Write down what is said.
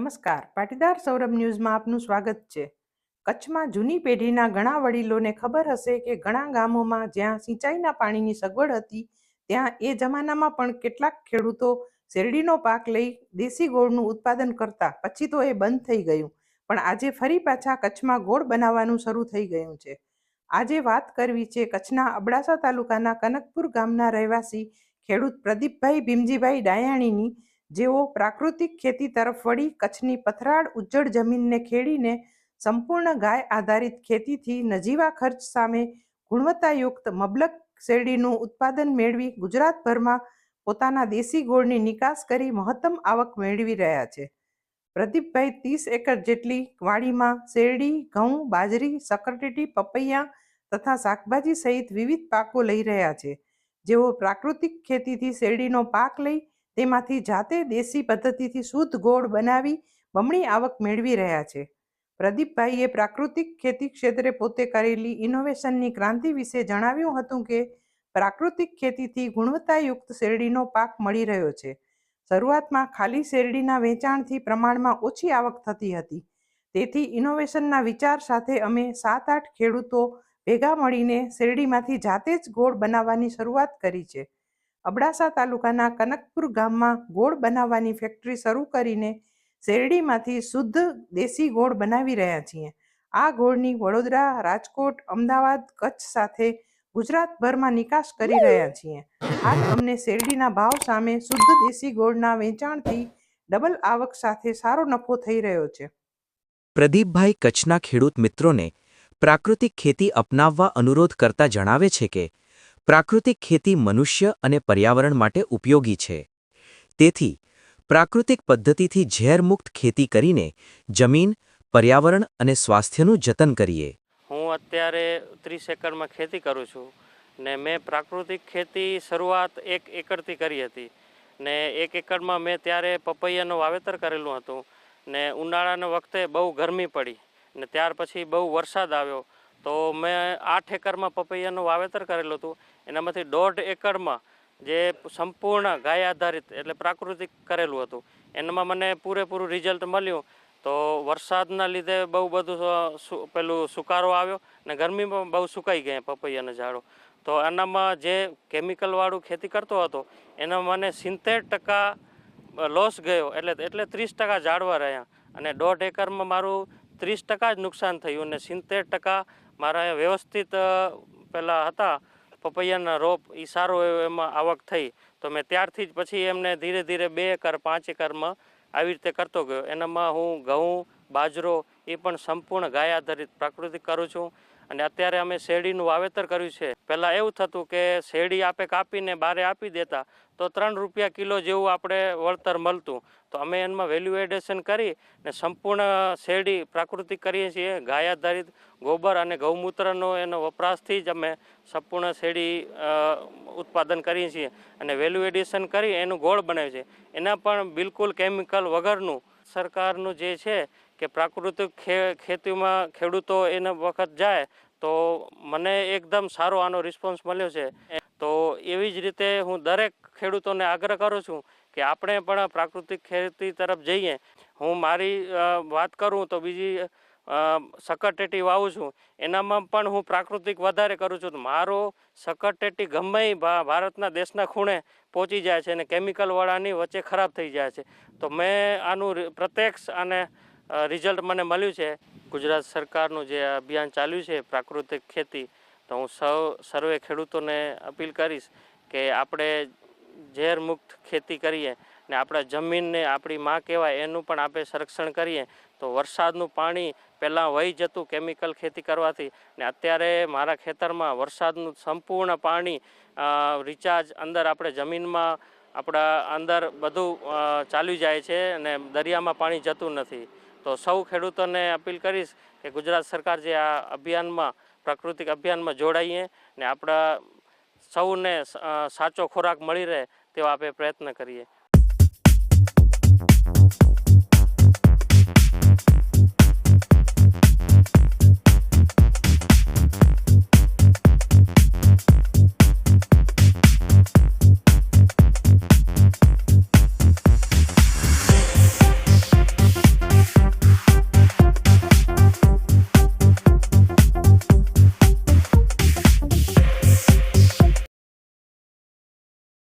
નમસ્કાર, પાટીદાર સૌરભ ન્યૂઝમાં આપનું સ્વાગત છે। કચ્છમાં જૂની પેઢીના ઘણા વડીલોને ખબર હશે કે ઘણા ગામોમાં જ્યાં સિંચાઈના પાણીની સગવડ હતી ત્યાં એ જમાનામાં પણ કેટલાક ખેડૂતો શેરડીનો પાક લઈ દેશી ગોળનું ઉત્પાદન કરતા। પછી તો એ બંધ થઈ ગયું, પણ આજે ફરી પાછા કચ્છમાં ગોળ બનાવવાનું શરૂ થઈ ગયું છે। આજે વાત કરવી છે કચ્છના અબડાસા તાલુકાના કનકપુર ગામના રહેવાસી ખેડૂત પ્રદીપભાઈ ભીમજીભાઈ ડાયાણીની, જેઓ પ્રાકૃતિક ખેતી તરફ વળી કચ્છની પથરાળ ઉજ્જડ જમીનને ખેડીને સંપૂર્ણ ગાય આધારિત ખેતીથી નજીવા ખર્ચ સામે ગુણવત્તાયુક્ત મબલક શેરડીનું ઉત્પાદન મેળવી ગુજરાતભરમાં પોતાના દેશી ગોળની નિકાસ કરી મહત્તમ આવક મેળવી રહ્યા છે। પ્રદીપભાઈ 30 એકર જેટલી વાડીમાં શેરડી, ઘઉં, બાજરી, શક્કરટેટી, પપૈયા તથા શાકભાજી સહિત વિવિધ પાકો લઈ રહ્યા છે। જેઓ પ્રાકૃતિક ખેતીથી શેરડીનો પાક લઈ તેમાંથી જાતે દેશી પદ્ધતિથી શુદ્ધ ગોળ બનાવી બમણી આવક મેળવી રહ્યા છે। પ્રદીપભાઈએ પ્રાકૃતિક ખેતી ક્ષેત્રે પોતે કરેલી ઇનોવેશનની ક્રાંતિ વિશે જણાવ્યું હતું કે પ્રાકૃતિક ખેતીથી ગુણવત્તાયુક્ત શેરડીનો પાક મળી રહ્યો છે। શરૂઆતમાં ખાલી શેરડીના વેચાણથી પ્રમાણમાં ઓછી આવક થતી હતી, તેથી ઇનોવેશનના વિચાર સાથે અમે 7-8 ખેડૂતો ભેગા મળીને શેરડીમાંથી જાતે જ ગોળ બનાવવાની શરૂઆત કરી છે। અબડાસા તાલુકાના કનકપુર ગામમાં ગોળ બનાવવાની ફેક્ટરી શરૂ કરીને શેરડીમાંથી શુદ્ધ દેશી ગોળ બનાવી રહ્યા છીએ। આ ગોળની વડોદરા, રાજકોટ, અમદાવાદ, કચ્છ સાથે ગુજરાતભરમાં નિકાસ કરી રહ્યા છીએ। આજ અમને શેરડીના ભાવ સામે શુદ્ધ દેશી ગોળના વેચાણથી ડબલ આવક સાથે સારો નફો થઈ રહ્યો છે। પ્રદીપભાઈ કચ્છના ખેડૂત મિત્રોને પ્રાકૃતિક ખેતી અપનાવવા અનુરોધ કરતા જણાવે છે કે પ્રાકૃતિક ખેતી મનુષ્ય અને પર્યાવરણ માટે ઉપયોગી છે, તેથી પ્રાકૃતિક પદ્ધતિથી ઝેરમુક્ત ખેતી કરીને જમીન, પર્યાવરણ અને સ્વાસ્થ્યનું જતન કરીએ। હું અત્યારે 30 એકરમાં ખેતી કરું છું ને મેં પ્રાકૃતિક ખેતી શરૂઆત 1 એકરથી કરી હતી ને 1 એકરમાં મેં ત્યારે પપૈયાનું વાવેતર કરેલું હતું ને ઉનાળાના વખતે બહુ ગરમી પડી ને ત્યાર પછી બહુ વરસાદ આવ્યો તો મેં 8 એકરમાં પપૈયાનું વાવેતર કરેલું હતું। એનામાંથી 1.5 એકરમાં જે સંપૂર્ણ ગાય આધારિત એટલે પ્રાકૃતિક કરેલું હતું એનામાં મને પૂરેપૂરું રિઝલ્ટ મળ્યું। તો વરસાદના લીધે બહુ બધું પેલું સુકારો આવ્યો ને ગરમીમાં બહુ સુકાઈ ગયા પપૈયાના ઝાડો। તો એનામાં જે કેમિકલવાળું ખેતી કરતો હતો એના મને 70% લોસ ગયો, એટલે 30% ઝાડવા રહ્યા અને 1.5 એકરમાં મારું 30% જ નુકસાન થયું ને 70% મારા વ્યવસ્થિત પેલા હતા પપૈયાના રોપ એ સારો એમાં આવક થઈ। તો મેં ત્યારથી જ પછી એમને ધીરે ધીરે 2 એકર 5 એકરમાં આવી રીતે કરતો ગયો। એનામાં હું ઘઉં, બાજરો એ પણ સંપૂર્ણ ગાય આધારિત પ્રાકૃતિક કરું છું અને અત્યારે અમે શેરડીનું વાવેતર કર્યું છે। પહેલાં એવું થતું કે શેરડી આપણે કાપીને બારે આપી દેતા તો 3 રૂપિયા કિલો જેવું આપણે વળતર મળતું, તો અમે એમાં વેલ્યુ એડિશન કરી ને સંપૂર્ણ શેરડી પ્રાકૃતિક કરીએ છીએ। ગાય આધારિત ગોબર અને ગૌમૂત્રનો એનો વપરાશથી જ અમે સંપૂર્ણ શેરડી ઉત્પાદન કરીએ છીએ અને વેલ્યુ એડિશન કરી એનું ગોળ બનાવે છે। એના પણ બિલકુલ કેમિકલ વગરનું સરકારનું જે છે કે પ્રાકૃતિક ખેતીમાં ખેડૂતો એના વખત જાય તો મને એકદમ સારો આનો રિસ્પોન્સ મળ્યો છે। તો એવી જ રીતે હું દરેક ખેડૂતોને આગ્રહ કરું છું કે આપણે પણ પ્રાકૃતિક ખેતી તરફ જઈએ। હું મારી વાત કરું તો બીજી શક્કરટેટી વાવું છું, એનામાં પણ હું પ્રાકૃતિક વધારે કરું છું। તો મારો શક્કરટેટી ગમે ભારતના દેશના ખૂણે પહોંચી જાય છે અને કેમિકલવાળાની વચ્ચે ખરાબ થઈ જાય છે। તો મેં આનું પ્રત્યક્ષ અને રિઝલ્ટ મને મળ્યું છે। ગુજરાત સરકારનું જે અભિયાન ચાલ્યું છે પ્રાકૃતિક ખેતી, તો હું સર્વે ખેડૂતોને અપીલ કરીશ કે આપણે ઝેરમુક્ત ખેતી કરીએ ને આપણા જમીનને આપણી માં કહેવાય એનું પણ આપણે સંરક્ષણ કરીએ તો વરસાદનું પાણી પહેલાં વહી જતું કેમિકલ ખેતી કરવાથી ને અત્યારે મારા ખેતરમાં વરસાદનું સંપૂર્ણ પાણી રિચાર્જ અંદર આપણે જમીનમાં આપણા અંદર બધું ચાલ્યું જાય છે અને દરિયામાં પાણી જતું નથી। તો સૌ ખેડૂતોને અપીલ કરીશ કે ગુજરાત સરકાર જે આ અભિયાનમાં પ્રાકૃતિક અભિયાનમાં જોડાઈએ ને આપણા સૌને સાચો ખોરાક મળી રહે તેવા આપણે પ્રયત્ન કરીએ।